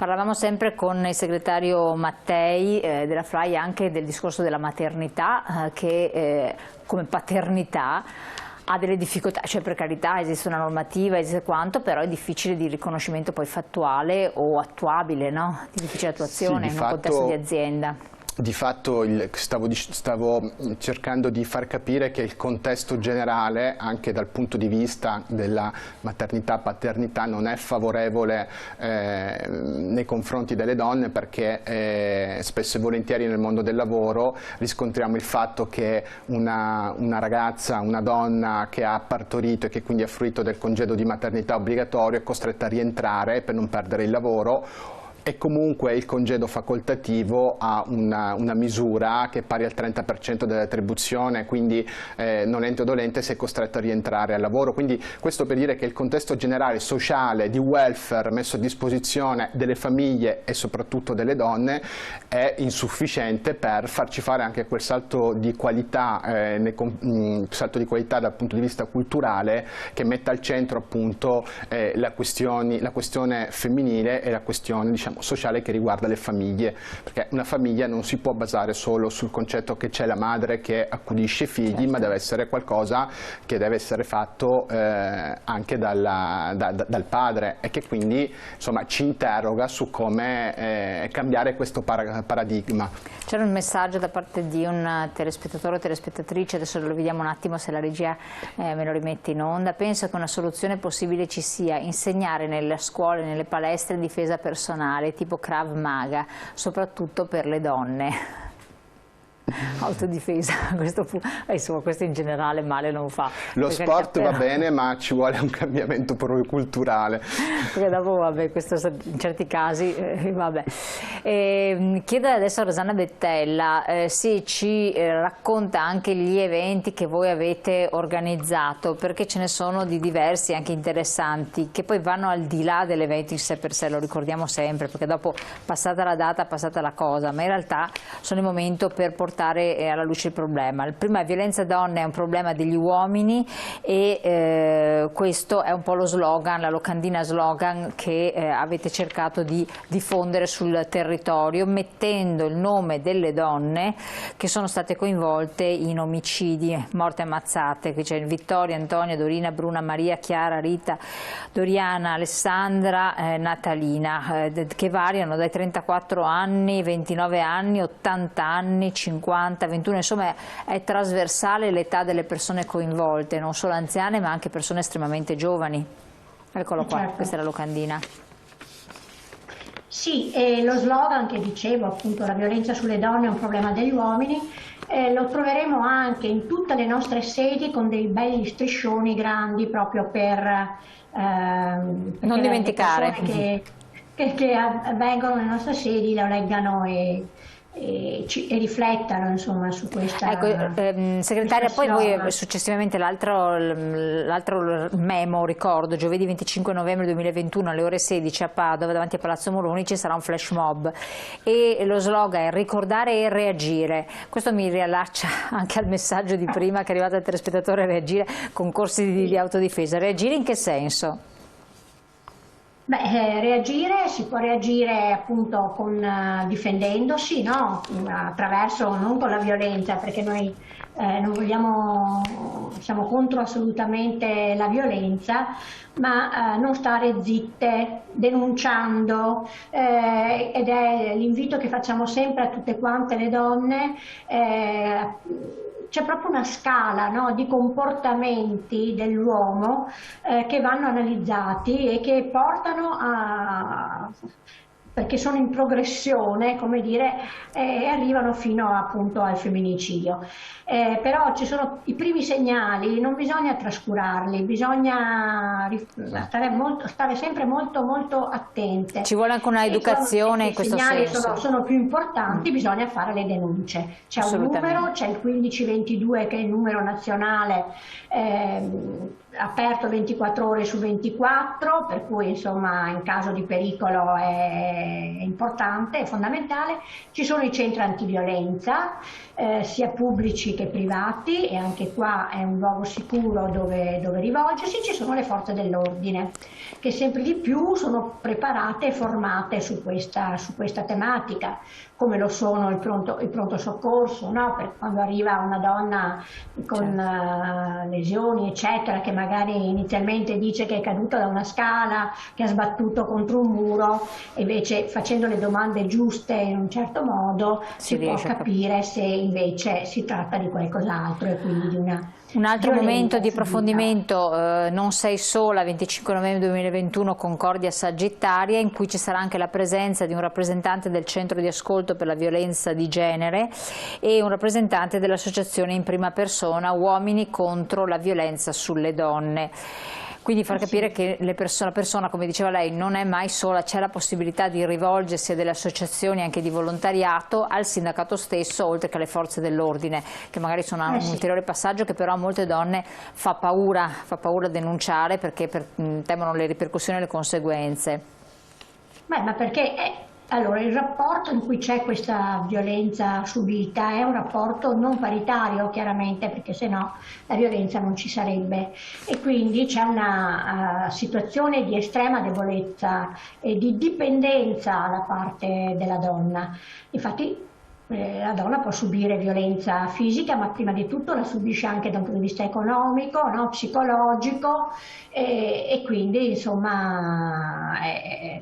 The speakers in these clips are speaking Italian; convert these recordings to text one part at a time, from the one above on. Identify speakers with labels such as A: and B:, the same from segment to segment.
A: Parlavamo sempre con il segretario Mattei della FLAI anche del discorso della maternità che come paternità ha delle difficoltà, cioè per carità esiste una normativa, esiste quanto, però è difficile di riconoscimento poi fattuale o attuabile, no? Di difficile attuazione in un contesto di azienda.
B: Di fatto stavo cercando di far capire che il contesto generale, anche dal punto di vista della maternità-paternità, non è favorevole nei confronti delle donne, perché spesso e volentieri nel mondo del lavoro riscontriamo il fatto che una ragazza, una donna che ha partorito e che quindi ha fruito del congedo di maternità obbligatorio è costretta a rientrare per non perdere il lavoro. E comunque il congedo facoltativo ha una misura che è pari al 30% della retribuzione, quindi nolente o dolente sei costretto a rientrare al lavoro. Quindi questo per dire che il contesto generale sociale di welfare messo a disposizione delle famiglie e soprattutto delle donne è insufficiente per farci fare anche quel salto di qualità, dal punto di vista culturale, che metta al centro appunto la questione femminile e la questione, diciamo, sociale che riguarda le famiglie, perché una famiglia non si può basare solo sul concetto che c'è la madre che accudisce i figli, certo, ma deve essere qualcosa che deve essere fatto anche dal padre, e che quindi insomma ci interroga su come cambiare questo paradigma.
A: C'era un messaggio da parte di un telespettatore o telespettatrice, adesso lo vediamo un attimo se la regia me lo rimette in onda. Penso che una soluzione possibile ci sia: insegnare nelle scuole, nelle palestre difesa personale tipo Krav Maga, soprattutto per le donne. Autodifesa, insomma, questo in generale male non fa.
B: Lo sport va bene, ma ci vuole un cambiamento proprio culturale.
A: Perché dopo, vabbè, questo in certi casi, vabbè. Chiedo adesso a Rosanna Bettella se ci racconta anche gli eventi che voi avete organizzato, perché ce ne sono di diversi, anche interessanti, che poi vanno al di là dell'evento in sé per sé, lo ricordiamo sempre, perché dopo, passata la data, passata la cosa, ma in realtà sono il momento per portare alla luce il problema. Il primo è: violenza donne è un problema degli uomini, e questo è un po' lo slogan, la locandina slogan che avete cercato di diffondere sul territorio, mettendo il nome delle donne che sono state coinvolte in omicidi, morte ammazzate. Qui c'è Vittoria, Antonia, Dorina, Bruna, Maria, Chiara, Rita, Doriana, Alessandra, Natalina, che variano dai 34 anni, 29 anni, 80 anni, 50, 21, insomma è trasversale l'età delle persone coinvolte, non solo anziane ma anche persone estremamente giovani. Eccolo qua, certo. Questa è la locandina.
C: Sì, e lo slogan che dicevo, appunto, la violenza sulle donne è un problema degli uomini, lo troveremo anche in tutte le nostre sedi con dei belli striscioni grandi, proprio per
A: non dimenticare
C: che vengono nelle nostre sedi, lo leggano e riflettano, insomma, su questa.
A: Ecco, segretaria, poi voi successivamente l'altro memo, ricordo, giovedì 25 novembre 2021 alle ore 16 a Padova davanti a Palazzo Moroni ci sarà un flash mob e lo slogan è ricordare e reagire. Questo mi riallaccia anche al messaggio di prima che è arrivato al telespettatore: reagire, concorsi di autodifesa. Reagire in che senso?
C: Beh, reagire, si può reagire appunto difendendosi, no? Attraverso, non con la violenza, perché noi non vogliamo, siamo contro assolutamente la violenza, ma non stare zitte, denunciando, ed è l'invito che facciamo sempre a tutte quante le donne. C'è proprio una scala, no, di comportamenti dell'uomo che vanno analizzati e che portano perché sono in progressione, come dire, e arrivano fino appunto al femminicidio. Però ci sono i primi segnali, non bisogna trascurarli, bisogna stare sempre molto attente.
A: Ci vuole anche una educazione in questo senso.
C: I segnali sono più importanti, bisogna fare le denunce. C'è un numero, c'è il 1522 che è il numero nazionale aperto 24 ore su 24, per cui insomma in caso di pericolo è importante, è fondamentale. Ci sono i centri antiviolenza, sia pubblici che privati, e anche qua è un luogo sicuro dove rivolgersi. Ci sono le forze dell'ordine che sempre di più sono preparate e formate su questa tematica, come lo sono il pronto soccorso, no? Per quando arriva una donna con lesioni eccetera, che magari inizialmente dice che è caduta da una scala, che ha sbattuto contro un muro, e invece facendo le domande giuste in un certo modo si può capire se invece si tratta di qualcos'altro, e quindi di una
A: un altro momento di
C: subita.
A: approfondimento, Non sei sola, 25 novembre 2021, Concordia Sagittaria, in cui ci sarà anche la presenza di un rappresentante del Centro di Ascolto per la Violenza di Genere e un rappresentante dell'associazione in prima persona Uomini contro la violenza sulle donne. Quindi far capire che la persona, come diceva lei, non è mai sola, c'è la possibilità di rivolgersi a delle associazioni anche di volontariato, al sindacato stesso, oltre che alle forze dell'ordine, che magari sono un ulteriore passaggio che però a molte donne fa paura denunciare, perché temono le ripercussioni e le conseguenze.
C: Beh, ma perché allora, il rapporto in cui c'è questa violenza subita è un rapporto non paritario, chiaramente, perché sennò la violenza non ci sarebbe, e quindi c'è una situazione di estrema debolezza e di dipendenza da parte della donna. Infatti la donna può subire violenza fisica, ma prima di tutto la subisce anche da un punto di vista economico, no? Psicologico, e quindi insomma è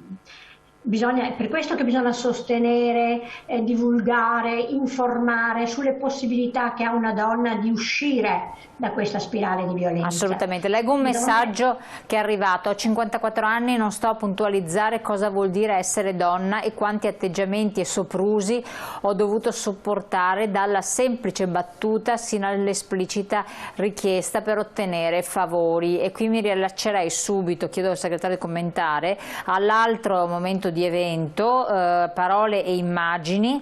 C: per questo che bisogna sostenere, divulgare, informare sulle possibilità che ha una donna di uscire da questa spirale di violenza.
A: Assolutamente. Leggo un messaggio che è arrivato: ho 54 anni, non sto a puntualizzare cosa vuol dire essere donna e quanti atteggiamenti e soprusi ho dovuto sopportare, dalla semplice battuta sino all'esplicita richiesta per ottenere favori. E qui mi riallaccerei subito, chiedo al segretario di commentare, all'altro momento di evento, parole e immagini,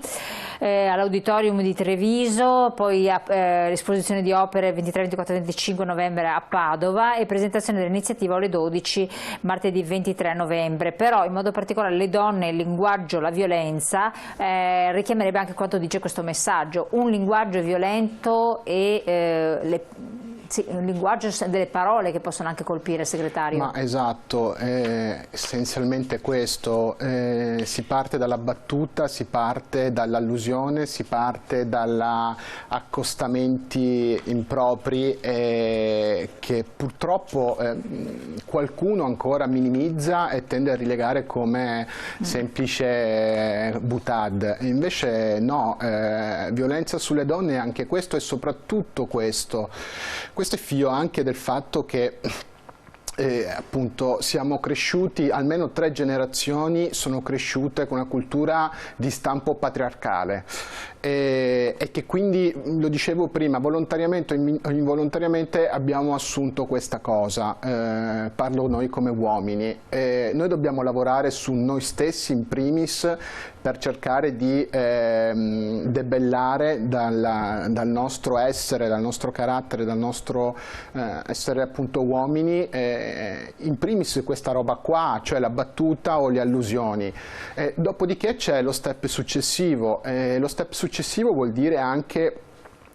A: all'Auditorium di Treviso, poi l'esposizione di opere 23, 24 e 25 novembre a Padova, e presentazione dell'iniziativa alle 12 martedì 23 novembre. Però in modo particolare le donne, il linguaggio, la violenza, richiamerebbe anche quanto dice questo messaggio: un linguaggio violento e un linguaggio delle parole che possono anche colpire, segretario. Ma
B: esatto, essenzialmente questo, si parte dalla battuta, si parte dall'allusione, si parte dagli accostamenti impropri che purtroppo qualcuno ancora minimizza e tende a rilegare come semplice boutade. Invece no, violenza sulle donne è anche questo, e soprattutto questo. Questo è figlio anche del fatto che appunto siamo cresciuti, almeno 3 generazioni sono cresciute con una cultura di stampo patriarcale, e che quindi, lo dicevo prima, volontariamente o involontariamente abbiamo assunto questa cosa. Parlo noi come uomini, noi dobbiamo lavorare su noi stessi in primis per cercare di debellare dal nostro essere, dal nostro carattere, dal nostro essere appunto uomini, in primis questa roba qua, cioè la battuta o le allusioni. Dopodiché c'è lo step successivo. Lo step successivo vuol dire anche,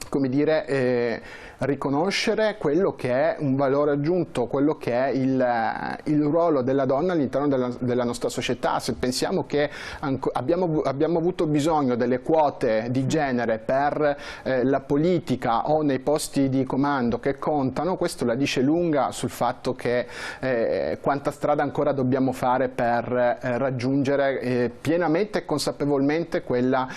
B: come dire, riconoscere quello che è un valore aggiunto, quello che è il ruolo della donna all'interno della nostra società. Se pensiamo che abbiamo avuto bisogno delle quote di genere per la politica o nei posti di comando che contano, questo la dice lunga sul fatto che quanta strada ancora dobbiamo fare per raggiungere pienamente e consapevolmente quella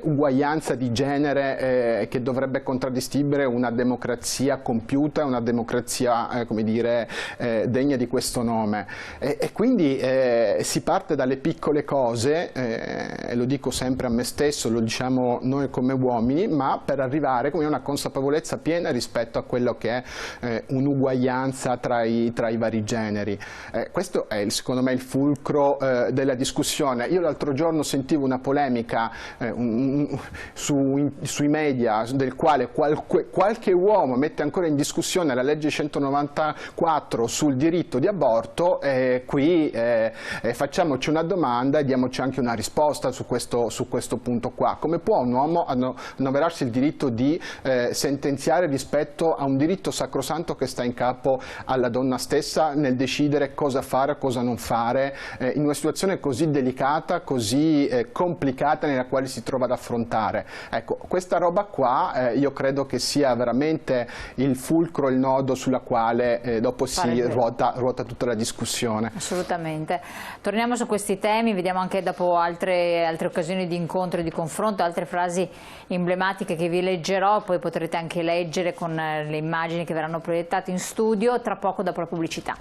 B: uguaglianza di genere che dovrebbe contraddistinguere una democrazia compiuta, una democrazia come dire, degna di questo nome. E quindi si parte dalle piccole cose, lo dico sempre a me stesso, lo diciamo noi come uomini, ma per arrivare come una consapevolezza piena rispetto a quello che è un'uguaglianza tra i vari generi. Questo è secondo me il fulcro della discussione. Io l'altro giorno sentivo una polemica sui media nel quale qualche uomo mette ancora in discussione la legge 194 sul diritto di aborto, qui facciamoci una domanda e diamoci anche una risposta su questo punto qua. Come può un uomo annoverarsi il diritto di sentenziare rispetto a un diritto sacrosanto che sta in capo alla donna stessa nel decidere cosa fare o cosa non fare in una situazione così delicata, così complicata nella quale si trova ad affrontare? Ecco, questa roba qua io credo che sia veramente il fulcro, il nodo sulla quale dopo si ruota tutta la discussione.
A: Assolutamente. Torniamo su questi temi, vediamo anche dopo altre occasioni di incontro e di confronto, altre frasi emblematiche che vi leggerò, poi potrete anche leggere con le immagini che verranno proiettate in studio tra poco dopo la pubblicità.